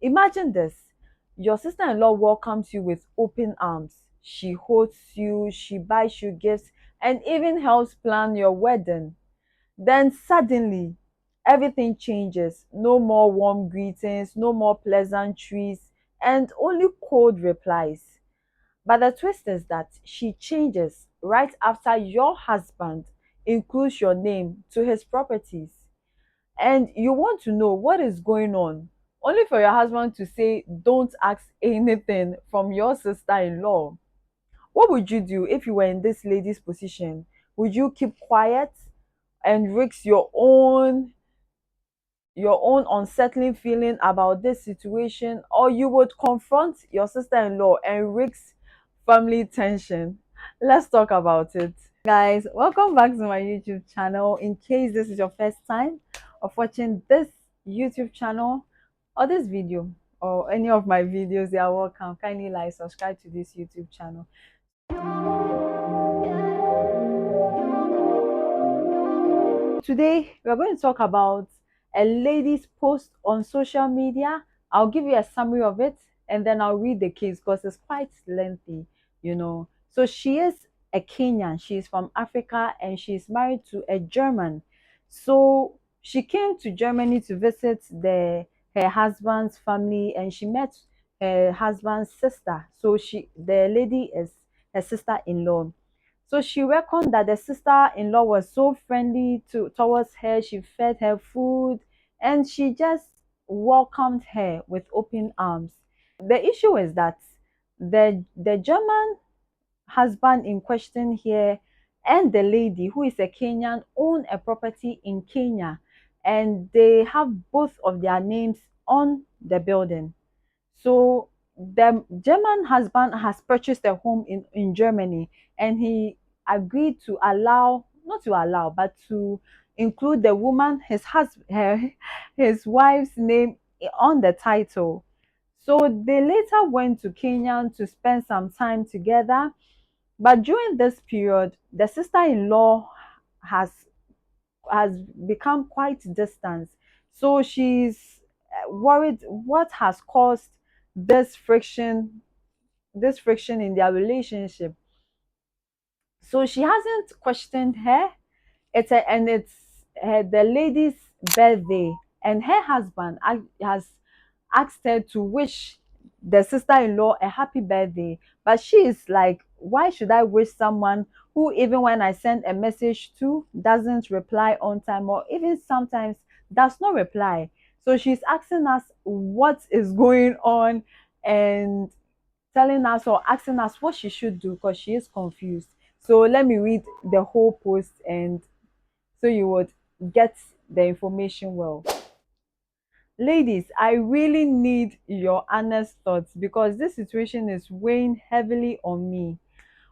Imagine this: your sister in law welcomes you with open arms. She holds you, she buys you gifts, and even helps plan your wedding. Then suddenly, everything changes. No more warm greetings, no more pleasantries, and only cold replies. But the twist is that she changes right after your husband includes your name to his properties. And you want to know what is going on, only for your husband to say, "Don't ask anything from your sister in law." What would you do if you were in this lady's position? Would you keep quiet and risk your own unsettling feeling about this situation, or you would confront your sister-in-law and risk family tension? Let's talk about it. Guys, welcome back to my YouTube channel. In case this is your first time of watching this YouTube channel or this video or any of my videos, you are welcome. Kindly like, subscribe to this YouTube channel. Today, we're going to talk about a lady's post on social media. I'll give you a summary of it and then I'll read the case because it's quite lengthy. So she is a Kenyan. She's from Africa and she's married to a German. So she came to Germany to visit her husband's family and she met her husband's sister. So the lady is her sister-in-law. So she reckoned that the sister-in-law was so friendly towards her. She fed her food and she just welcomed her with open arms. The issue is that the German husband in question here and the lady who is a Kenyan own a property in Kenya, and they have both of their names on the building. So the German husband has purchased a home in Germany and he agreed to allow, not to allow, but to include the woman, his wife's name on the title. So they later went to Kenya to spend some time together. But during this period, the sister-in-law has has become quite distant. So she's worried what has caused this friction, this friction in their relationship. So she hasn't questioned her. It's the lady's birthday, and her husband has asked her to wish the sister-in-law a happy birthday. But she is like, why should I wish someone who, even when I send a message to, doesn't reply on time, or even sometimes does not reply? So she's asking us what is going on and telling us or asking us what she should do because she is confused. So let me read the whole post and so you would get the information well. Ladies, I really need your honest thoughts because this situation is weighing heavily on me.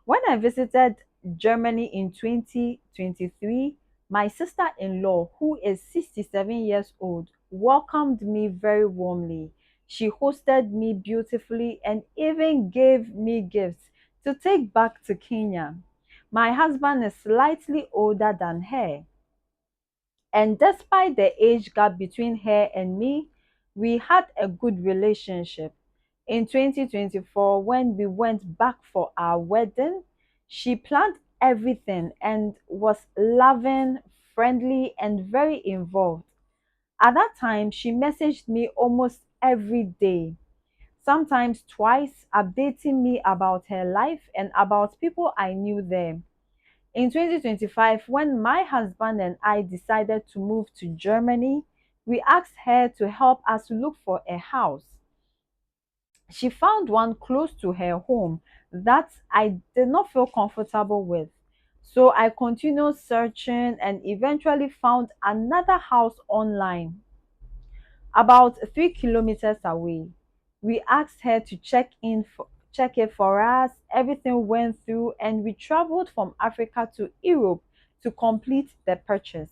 When I visited Germany in 2023, my sister in law, who is 67 years old, welcomed me very warmly. She hosted me beautifully and even gave me gifts to take back to Kenya. My husband is slightly older than her, and despite the age gap between her and me, we had a good relationship. In 2024, when we went back for our wedding, she planned everything and was loving, friendly, and very involved. At that time, she messaged me almost every day, sometimes twice, updating me about her life and about people I knew there. In 2025, when my husband and I decided to move to Germany, we asked her to help us look for a house. She found one close to her home that I did not feel comfortable with. So I continued searching and eventually found another house online about 3 kilometers away. We asked her to check it for us. Everything went through, and we traveled from Africa to Europe to complete the purchase.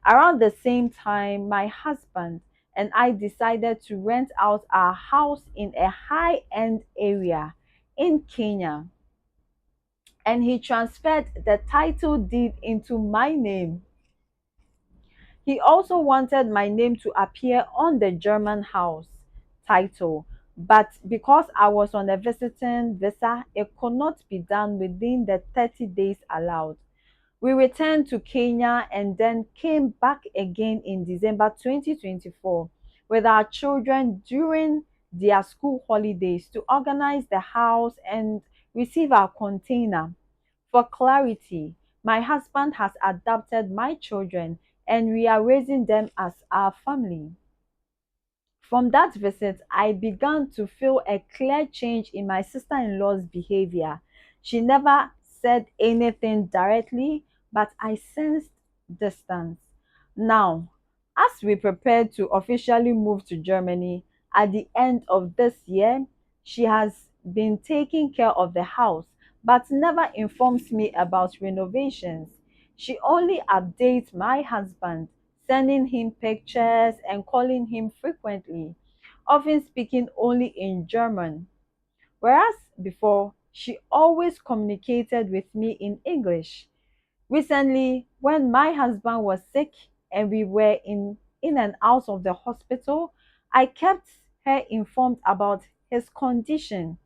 Around the same time, my husband and I decided to rent out our house in a high end area in Kenya, and he transferred the title deed into my name. He also wanted my name to appear on the German house title. But because I was on a visiting visa, it could not be done within the 30 days allowed. We returned to Kenya and then came back again in December 2024 with our children during their school holidays to organize the house and receive our container. For clarity, my husband has adopted my children and we are raising them as our family. From that visit, I began to feel a clear change in my sister in law's behavior. She never said anything directly, but I sensed distance. Now, as we prepare to officially move to Germany at the end of this year, she has been taking care of the house but never informs me about renovations. She only updates my husband, sending him pictures and calling him frequently, often speaking only in German. Whereas before, she always communicated with me in English. Recently, when my husband was sick and we were in and out of the hospital, I kept her informed about his condition.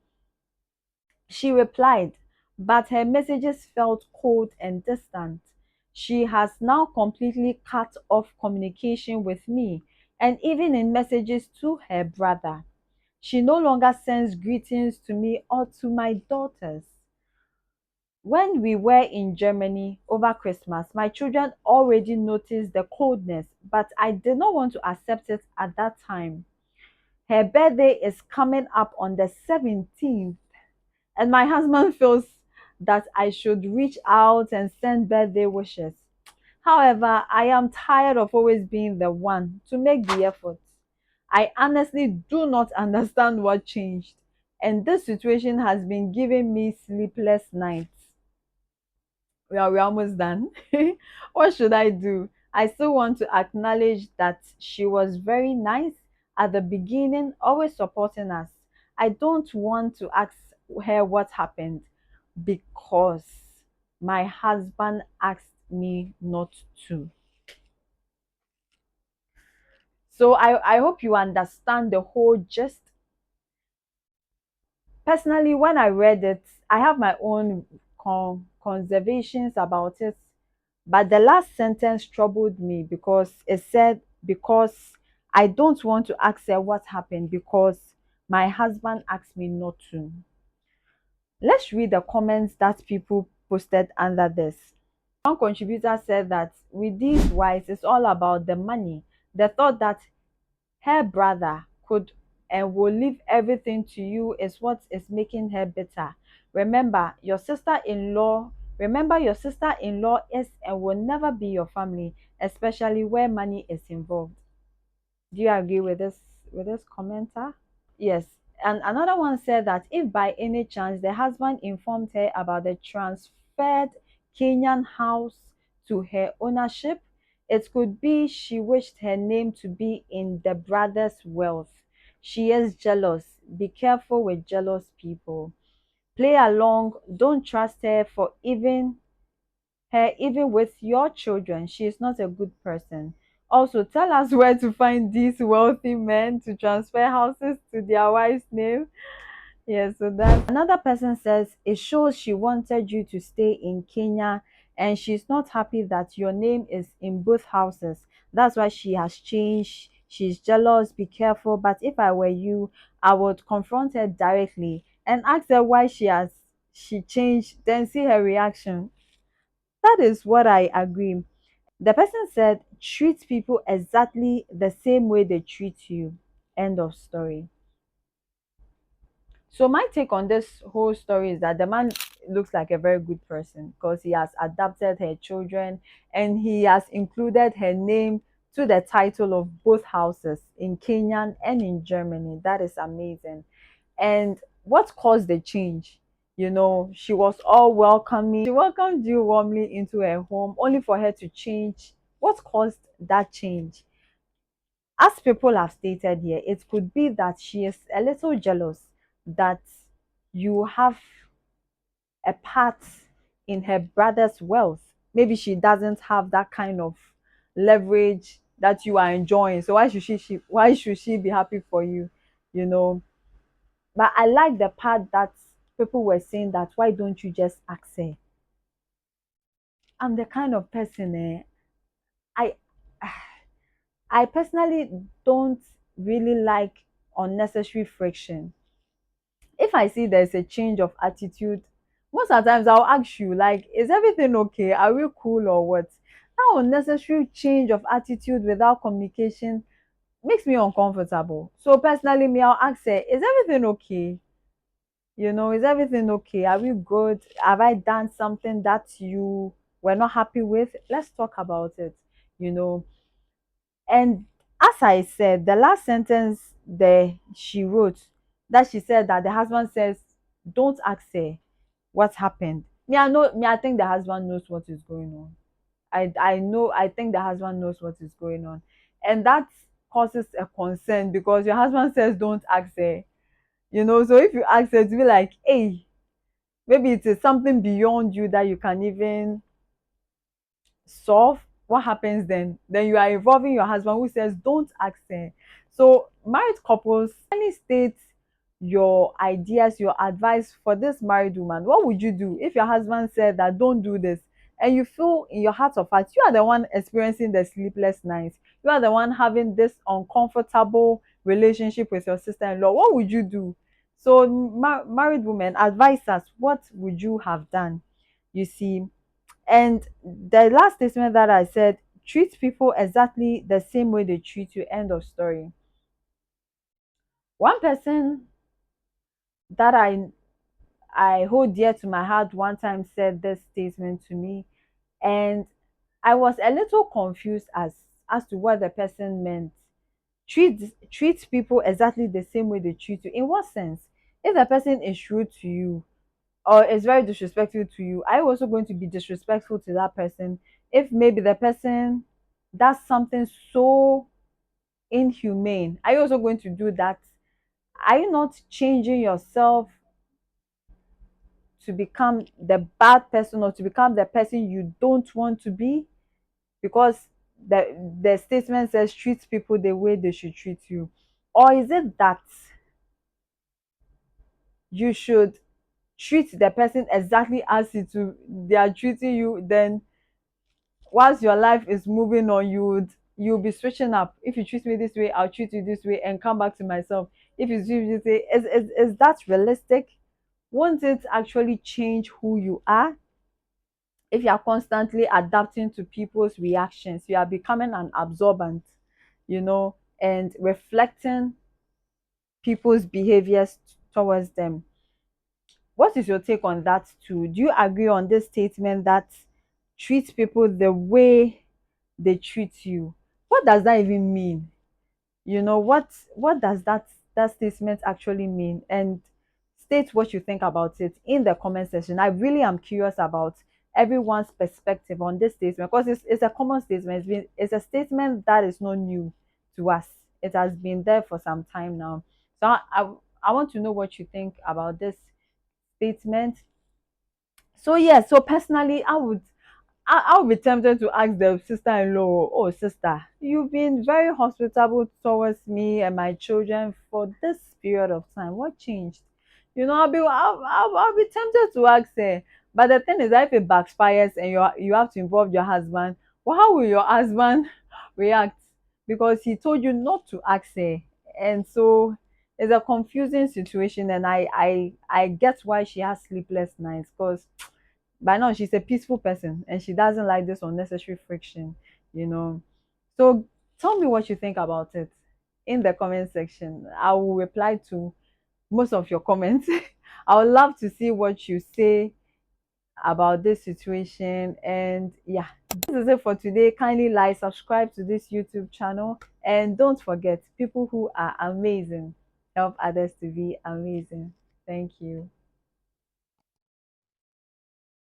She replied, but her messages felt cold and distant. She has now completely cut off communication with me and even in messages to her brother. She no longer sends greetings to me or to my daughters. When we were in Germany over Christmas, my children already noticed the coldness, but I did not want to accept it at that time. Her birthday is coming up on the 17th, and my husband feels that I should reach out and send birthday wishes. However, I am tired of always being the one to make the effort. I honestly do not understand what changed, and this situation has been giving me sleepless nights. We're almost done. What should I do? I still want to acknowledge that she was very nice at the beginning, always supporting us. I don't want to ask her what happened because my husband asked me not to. So I hope you understand the whole gist. Personally, when I read it, I have my own conservations about it. But the last sentence troubled me because it said, because I don't want to ask her what happened because my husband asked me not to. Let's read the comments that people posted under this. One contributor said that with these wives, it's all about the money. The thought that her brother could and will leave everything to you is what is making her bitter. Remember, your sister-in-law, remember your sister-in-law is and will never be your family, especially where money is involved. Do you agree with this commenter? Yes. And another one said that if by any chance the husband informed her about the transferred Kenyan house to her ownership, it could be she wished her name to be in the brother's wealth. She is jealous. Be careful with jealous people. Play along. Don't trust her for even with your children. She is not a good person. Also, tell us where to find these wealthy men to transfer houses to their wife's name. Yeah, so that another person says it shows she wanted you to stay in Kenya and she's not happy that your name is in both houses. That's why she has changed. She's jealous. Be careful. But if I were you, I would confront her directly and ask her why she changed, then see her reaction. That is what I agree. The person said, treat people exactly the same way they treat you. End of story. So my take on this whole story is that the man looks like a very good person because he has adopted her children and he has included her name to the title of both houses in Kenya and in Germany. That is amazing. And what caused the change? You know, she was all welcoming. She welcomed you warmly into her home only for her to change. What caused that change? As people have stated here, it could be that she is a little jealous that you have a part in her brother's wealth. Maybe she doesn't have that kind of leverage that you are enjoying. So why should she be happy for you? you know. But I like the part that people were saying that why don't you just ask her? I'm the kind of person I I personally don't really like unnecessary friction. If I see there's a change of attitude, most of the times I'll ask you, like, is everything okay? Are we cool or what? That unnecessary change of attitude without communication makes me uncomfortable. So personally, me, I'll ask her, is everything okay? Is everything okay? Are we good? Have I done something that you were not happy with? Let's talk about it, you know. And as I said, the last sentence there she wrote, that she said that the husband says, don't ask her what happened. I think the husband knows what is going on. I think the husband knows what is going on. And that causes a concern because your husband says don't ask her. So if you ask her to be like, hey, maybe it is something beyond you that you can even solve. What happens then you are involving your husband who says don't ask her. So married couples, kindly state your ideas, your advice for this married woman. What would you do if your husband said that don't do this, and you feel in your heart of hearts you are the one experiencing the sleepless nights, you are the one having this uncomfortable relationship with your sister-in-law? What would you do? So married women, advise us, what would you have done? You see. And the last statement that I said, treat people exactly the same way they treat you. End of story. One person that I hold dear to my heart one time said this statement to me, and I was a little confused as to what the person meant. Treat people exactly the same way they treat you. In what sense? If the person is rude to you, or is very disrespectful to you, are you also going to be disrespectful to that person? If maybe the person does something so inhumane, are you also going to do that? Are you not changing yourself to become the bad person or to become the person you don't want to be? Because the statement says treat people the way they should treat you. Or is it that you should treat the person exactly as they are treating you? Then whilst your life is moving on, you'll be switching up. If you treat me this way, I'll treat you this way and come back to myself. If you treat me this way, is that realistic? Won't it actually change who you are? If you are constantly adapting to people's reactions, you are becoming an absorbent, and reflecting people's behaviors towards them. What is your take on that too? Do you agree on this statement that treat people the way they treat you? What does that even mean? What does that statement actually mean? And state what you think about it in the comment section. I really am curious about everyone's perspective on this statement because it's a common statement. It's a statement that is not new to us. It has been there for some time now. So I want to know what you think about this statement. So yeah, so personally, I'll be tempted to ask the sister-in-law, oh sister, you've been very hospitable towards me and my children for this period of time. What changed? I'll be tempted to ask her. But the thing is that if it backfires and you have to involve your husband, well, how will your husband react? Because he told you not to ask her. And so it's a confusing situation, and I get why she has sleepless nights, because by now she's a peaceful person and she doesn't like this unnecessary friction, you know. So tell me what you think about it in the comment section. I will reply to most of your comments. I would love to see what you say about this situation. And yeah, this is it for today. Kindly like, subscribe to this YouTube channel, and don't forget, people who are amazing help others to be amazing. Thank you.